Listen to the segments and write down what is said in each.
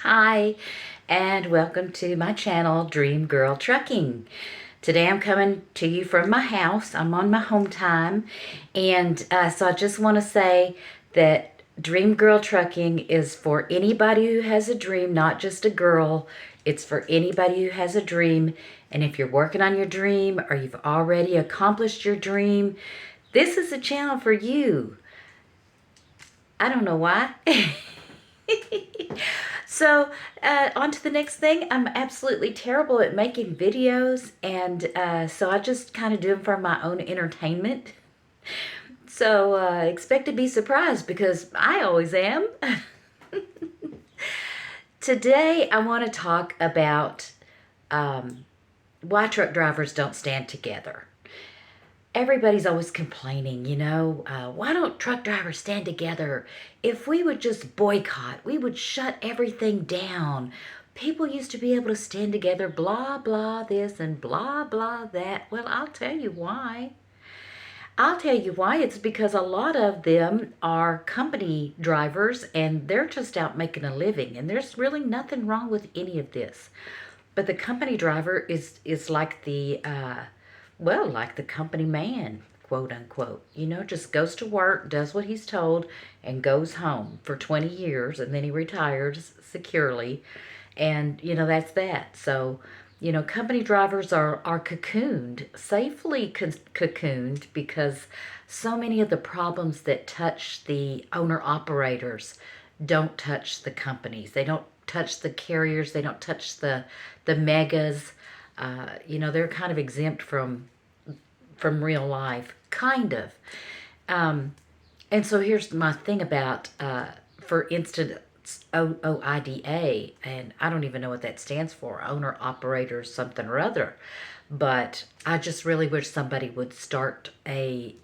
Hi, and welcome to my channel, Dream Girl Trucking. Today I'm coming to you from my house. I'm on my home time, and so I just want to say that Dream Girl Trucking is for anybody who has a dream, not just a girl. It's for anybody who has a dream, and if you're working on your dream or you've already accomplished your dream, this is a channel for you. I don't know why. So, on to the next thing. I'm absolutely terrible at making videos, and so I just kind of do them for my own entertainment. So, expect to be surprised because I always am. Today, I want to talk about why truck drivers don't stand together. Everybody's always complaining, why don't truck drivers stand together? If we would just boycott, we would shut everything down. People used to be able to stand together, blah, blah, this and blah, blah, that. Well, I'll tell you why. It's because a lot of them are company drivers and they're just out making a living. And there's really nothing wrong with any of this. But the company driver is like like the company man, quote unquote. Just goes to work, does what he's told, and goes home for 20 years, and then he retires securely. And, that's that. So, company drivers are cocooned, safely cocooned, because so many of the problems that touch the owner-operators don't touch the companies. They don't touch the carriers. They don't touch the megas. They're kind of exempt from real life, kind of. And so here's my thing about, for instance, OOIDA, and I don't even know what that stands for, owner operators something or other. But I just really wish somebody would start a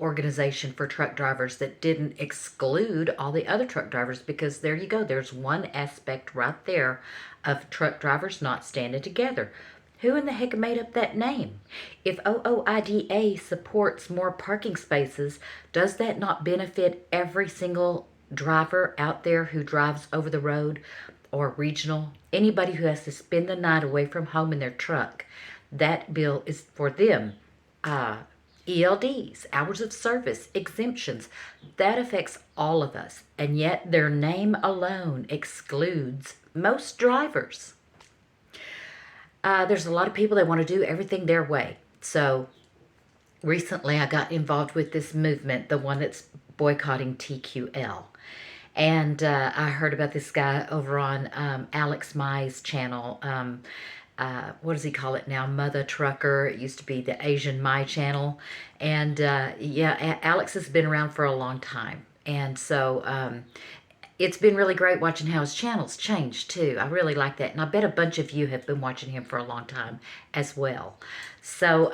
organization for truck drivers that didn't exclude all the other truck drivers, because there you go. There's one aspect right there of truck drivers not standing together. Who in the heck made up that name? If OOIDA supports more parking spaces, does that not benefit every single driver out there who drives over the road or regional? Anybody who has to spend the night away from home in their truck, that bill is for them. ELDs, hours of service, exemptions, that affects all of us. And yet their name alone excludes most drivers. There's a lot of people that want to do everything their way. So recently I got involved with this movement, the one that's boycotting TQL. And I heard about this guy over on Alex Mai's channel. What does he call it now? Mother Trucker. It used to be the Asian Mai channel. And Alex has been around for a long time. And so it's been really great watching how his channel's changed too. I really like that. And I bet a bunch of you have been watching him for a long time as well. So,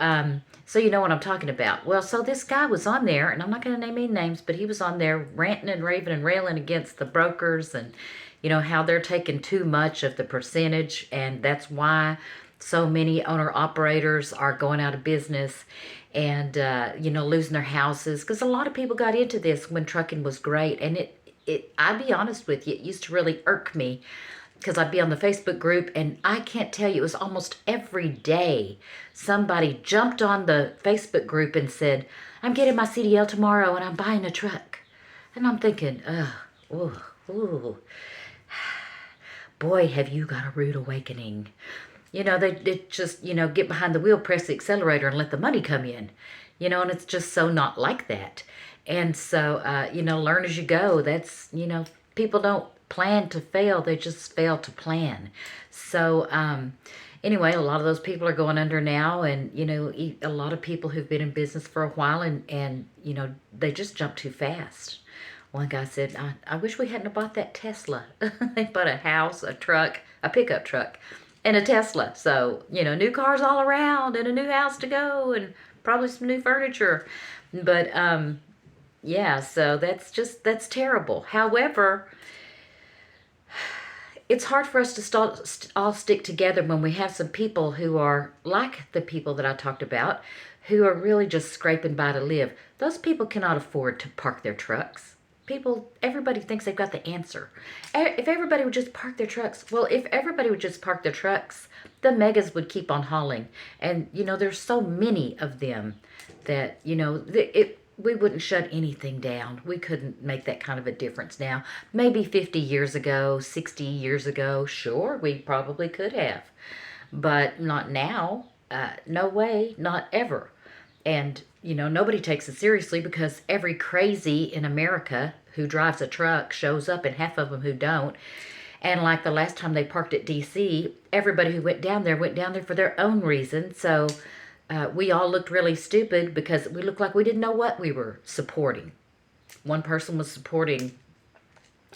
so you know what I'm talking about. Well, so this guy was on there, and I'm not going to name any names, but he was on there ranting and raving and railing against the brokers and, how they're taking too much of the percentage. And that's why so many owner-operators are going out of business and, losing their houses. Because a lot of people got into this when trucking was great. And I'll be honest with you, it used to really irk me, because I'd be on the Facebook group, and I can't tell you, it was almost every day somebody jumped on the Facebook group and said, I'm getting my CDL tomorrow and I'm buying a truck. And I'm thinking, ooh, boy, have you got a rude awakening. They just, get behind the wheel, press the accelerator, and let the money come in. And it's just so not like that. And so, learn as you go. That's, people don't plan to fail. They just fail to plan. So, anyway, a lot of those people are going under now. And, a lot of people who've been in business for a while and they just jump too fast. One guy said, I wish we hadn't bought that Tesla. They bought a house, a truck, a pickup truck, and a Tesla. So, new cars all around and a new house to go and probably some new furniture. But, yeah, so that's terrible. However, it's hard for us to all stick together when we have some people who are like the people that I talked about, who are really just scraping by to live. Those people cannot afford to park their trucks. everybody thinks they've got the answer. If everybody would just park their trucks, well, if everybody would just park their trucks, the megas would keep on hauling. And, there's so many of them that, we wouldn't shut anything down. We couldn't make that kind of a difference now. Maybe 50 years ago, 60 years ago, sure, we probably could have. But not now. No way, not ever. And, nobody takes it seriously because every crazy in America who drives a truck shows up and half of them who don't. And like the last time they parked at D.C., everybody who went down there for their own reason. So we all looked really stupid because we looked like we didn't know what we were supporting. One person was supporting,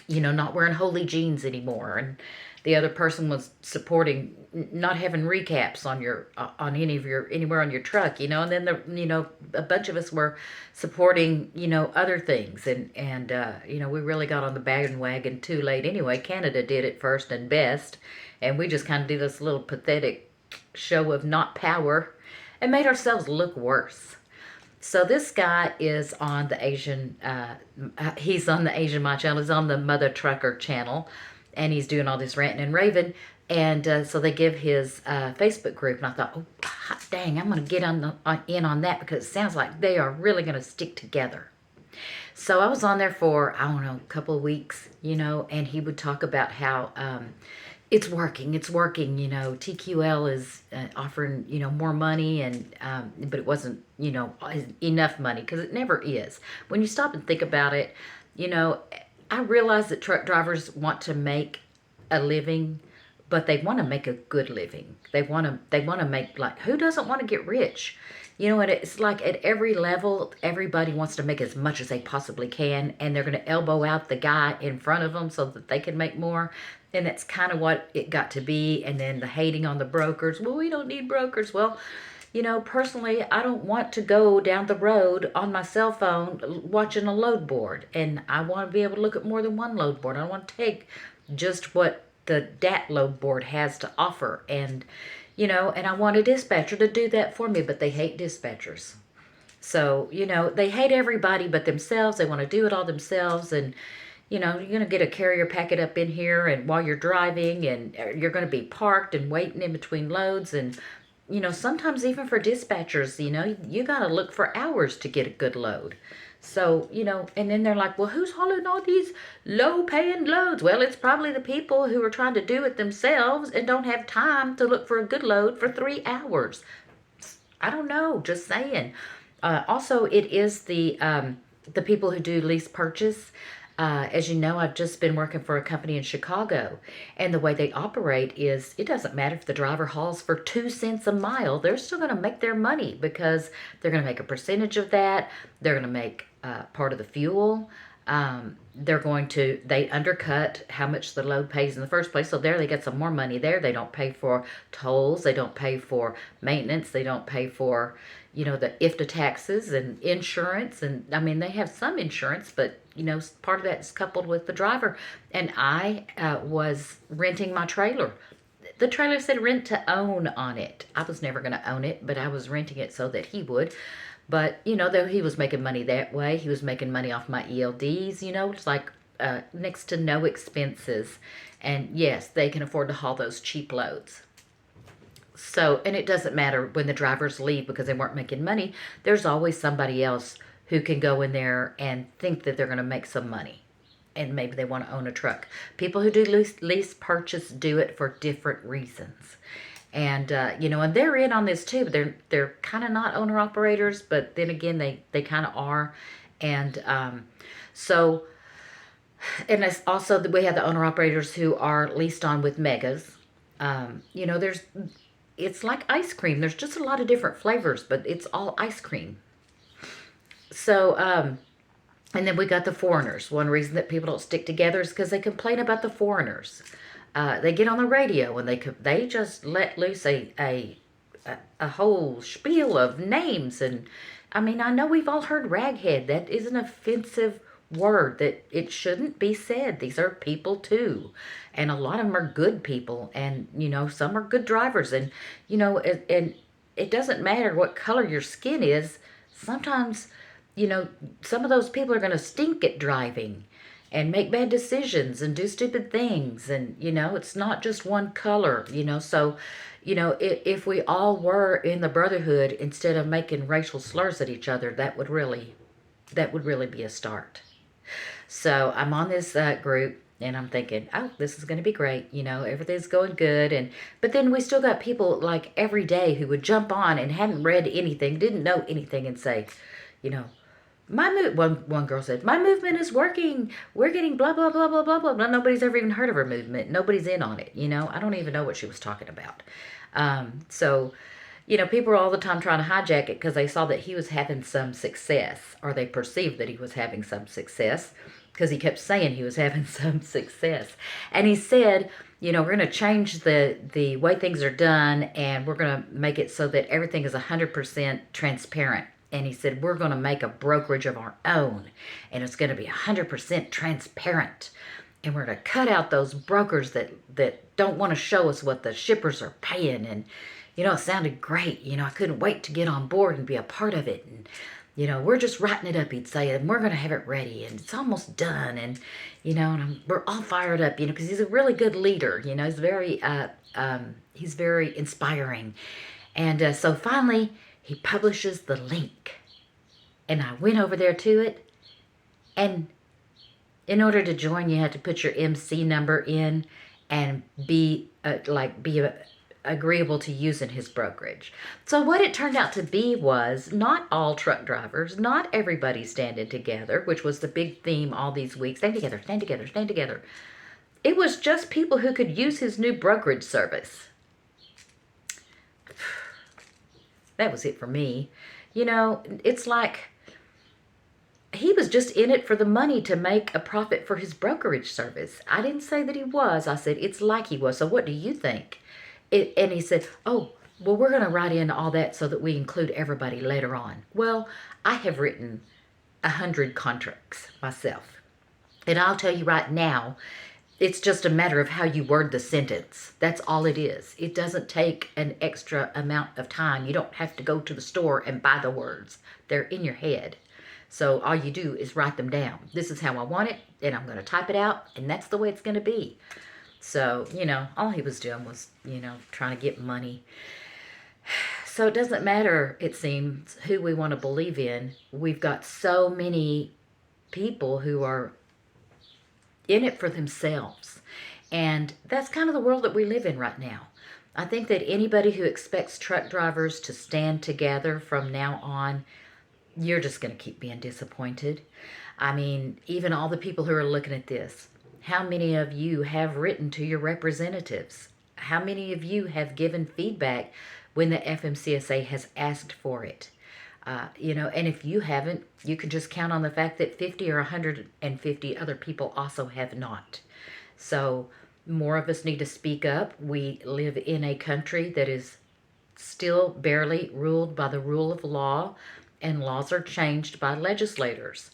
not wearing holy jeans anymore. And the other person was supporting not having recaps on anywhere on your truck, and then a bunch of us were supporting, other things, and we really got on the bandwagon too late anyway. Canada did it first and best, and we just kind of did this little pathetic show of not power and made ourselves look worse. So this guy is on the Asian, he's on the Asian My channel, he's on the Mother Trucker channel, and he's doing all this ranting and raving. And so they give his Facebook group, and I thought, oh, hot dang, I'm going to get in on that because it sounds like they are really going to stick together. So I was on there for, I don't know, a couple of weeks, and he would talk about how it's working. TQL is offering, more money, and but it wasn't, enough money, because it never is. When you stop and think about it, I realize that truck drivers want to make a living, but they want to make a good living. They want to make, like, who doesn't want to get rich? And it's like at every level, everybody wants to make as much as they possibly can, and they're going to elbow out the guy in front of them so that they can make more. And that's kind of what it got to be. And then the hating on the brokers. Well, we don't need brokers. Well, personally, I don't want to go down the road on my cell phone watching a load board. And I want to be able to look at more than one load board. I want to take just what the DAT load board has to offer. And, and I want a dispatcher to do that for me, but they hate dispatchers. So, they hate everybody but themselves. They want to do it all themselves. And, you're going to get a carrier packet up in here and while you're driving, and you're going to be parked and waiting in between loads. And, sometimes even for dispatchers, you got to look for hours to get a good load. So, and then they're like, well, who's hauling all these low-paying loads? Well, it's probably the people who are trying to do it themselves and don't have time to look for a good load for 3 hours. I don't know, just saying. Also, it is the people who do lease purchase. As you know, I've just been working for a company in Chicago, and the way they operate is it doesn't matter if the driver hauls for 2 cents a mile, they're still going to make their money because they're going to make a percentage of that. They're going to make part of the fuel. They undercut how much the load pays in the first place. So there they get some more money there. They don't pay for tolls. They don't pay for maintenance. They don't pay for, the IFTA taxes and insurance. And I mean, they have some insurance, but part of that is coupled with the driver. And I was renting my trailer. The trailer said rent to own on it. I was never going to own it, but I was renting it so that he would. But, though he was making money that way, he was making money off my ELDs, it's like next to no expenses. And yes, they can afford to haul those cheap loads. So, and it doesn't matter when the drivers leave because they weren't making money. There's always somebody else who can go in there and think that they're going to make some money. And maybe they want to own a truck. People who do lease purchase do it for different reasons. And, and they're in on this too, but they're kind of not owner-operators, but then again, they kind of are. And so, and it's also, we have the owner-operators who are leased on with megas. It's like ice cream. There's just a lot of different flavors, but it's all ice cream. So, and then we got the foreigners. One reason that people don't stick together is because they complain about the foreigners. They get on the radio and they just let loose a whole spiel of names. And I mean, I know we've all heard raghead. That is an offensive word that it shouldn't be said. These are people too. And a lot of them are good people. And, some are good drivers. And, and it doesn't matter what color your skin is. Sometimes some of those people are going to stink at driving and make bad decisions and do stupid things. And, it's not just one color, So, if we all were in the brotherhood instead of making racial slurs at each other, that would really be a start. So I'm on this group and I'm thinking, oh, this is going to be great. Everything's going good. But then we still got people like every day who would jump on and hadn't read anything, didn't know anything, and say, you know, one girl said, my movement is working. We're getting blah, blah, blah, blah, blah, blah. Nobody's ever even heard of her movement. Nobody's in on it. I don't even know what she was talking about. So, people are all the time trying to hijack it because they saw that he was having some success, or they perceived that he was having some success because he kept saying he was having some success. And he said, we're going to change the way things are done, and we're going to make it so that everything is 100% transparent. And he said, we're going to make a brokerage of our own, and it's going to be 100% transparent. And we're going to cut out those brokers that don't want to show us what the shippers are paying. And, it sounded great. I couldn't wait to get on board and be a part of it. And, we're just writing it up, he'd say, and we're going to have it ready. And it's almost done. And, we're all fired up, because he's a really good leader. He's very inspiring. And so finally, he publishes the link. And I went over there to it. And in order to join, you had to put your MC number in and be agreeable to using his brokerage. So what it turned out to be was not all truck drivers, not everybody standing together, which was the big theme all these weeks. Stand together, stand together, stand together. It was just people who could use his new brokerage service. That was it for me. It's like he was just in it for the money to make a profit for his brokerage service. I didn't say that he was. I said it's like he was. So what do you think? And he said, oh, well, we're going to write in all that so that we include everybody later on. Well, I have written 100 contracts myself. And I'll tell you right now, it's just a matter of how you word the sentence. That's all it is. It doesn't take an extra amount of time. You don't have to go to the store and buy the words. They're in your head. So all you do is write them down. This is how I want it, and I'm going to type it out, and that's the way it's going to be. So, all he was doing was, trying to get money. So it doesn't matter, it seems, who we want to believe in. We've got so many people who are in it for themselves. And that's kind of the world that we live in right now. I think that anybody who expects truck drivers to stand together from now on, you're just going to keep being disappointed. I mean, even all the people who are looking at this, how many of you have written to your representatives? How many of you have given feedback when the FMCSA has asked for it? And if you haven't, you can just count on the fact that 50 or 150 other people also have not. So more of us need to speak up. We live in a country that is still barely ruled by the rule of law, and laws are changed by legislators.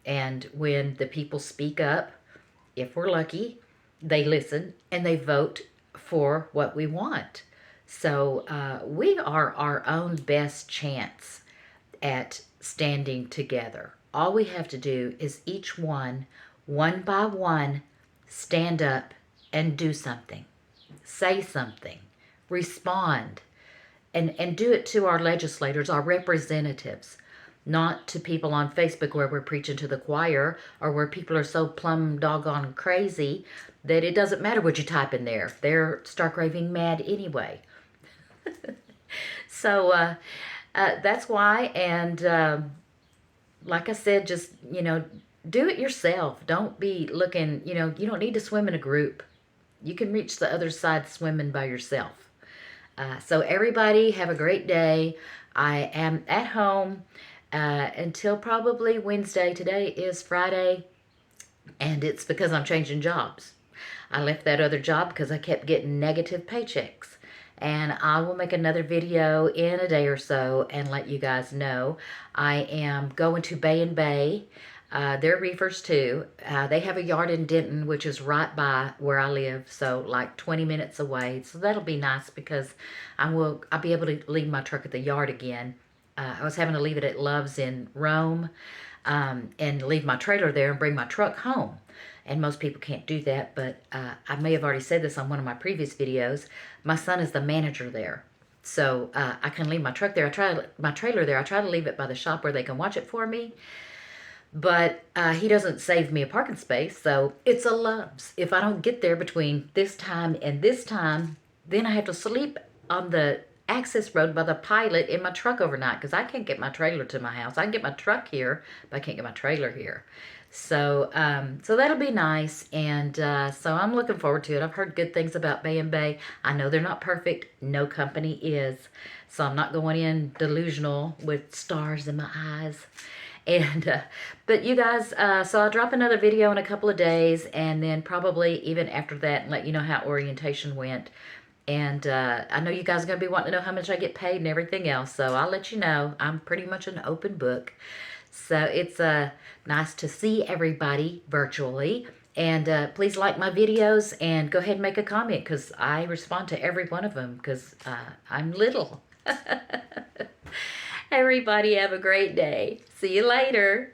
And when the people speak up, if we're lucky, they listen and they vote for what we want. So we are our own best chance at standing together. All we have to do is each one by one, stand up and do something. Say something. Respond. And do it to our legislators, our representatives. Not to people on Facebook where we're preaching to the choir, or where people are so plumb doggone crazy that it doesn't matter what you type in there. They're stark raving mad anyway. So that's why. And like I said, just, do it yourself. Don't be looking, you don't need to swim in a group. You can reach the other side swimming by yourself. So everybody have a great day. I am at home until probably Wednesday. Today is Friday, and it's because I'm changing jobs. I left that other job because I kept getting negative paychecks. And I will make another video in a day or so and let you guys know. I am going to Bay and Bay. They're reefers too. They have a yard in Denton, which is right by where I live, so like 20 minutes away. So that'll be nice because I'll be able to leave my truck at the yard again I was having to leave it at Love's in Rome, and leave my trailer there and bring my truck home. And most people can't do that, but I may have already said this on one of my previous videos. My son is the manager there. So I can leave my truck there. My trailer there. I try to leave it by the shop where they can watch it for me. But he doesn't save me a parking space, so it's a Love's. If I don't get there between this time and this time, then I have to sleep on the access road by the Pilot in my truck overnight because I can't get my trailer to my house. I can get my truck here, but I can't get my trailer here. So, so that'll be nice, and so I'm looking forward to it. I've heard good things about Bay and Bay. I know they're not perfect. No company is, so I'm not going in delusional with stars in my eyes. And but you guys, so I'll drop another video in a couple of days, and then probably even after that, and let you know how orientation went. And I know you guys are going to be wanting to know how much I get paid and everything else, so I'll let you know. I'm pretty much an open book. So it's nice to see everybody virtually. And please like my videos and go ahead and make a comment because I respond to every one of them because I'm little. Everybody have a great day. See you later.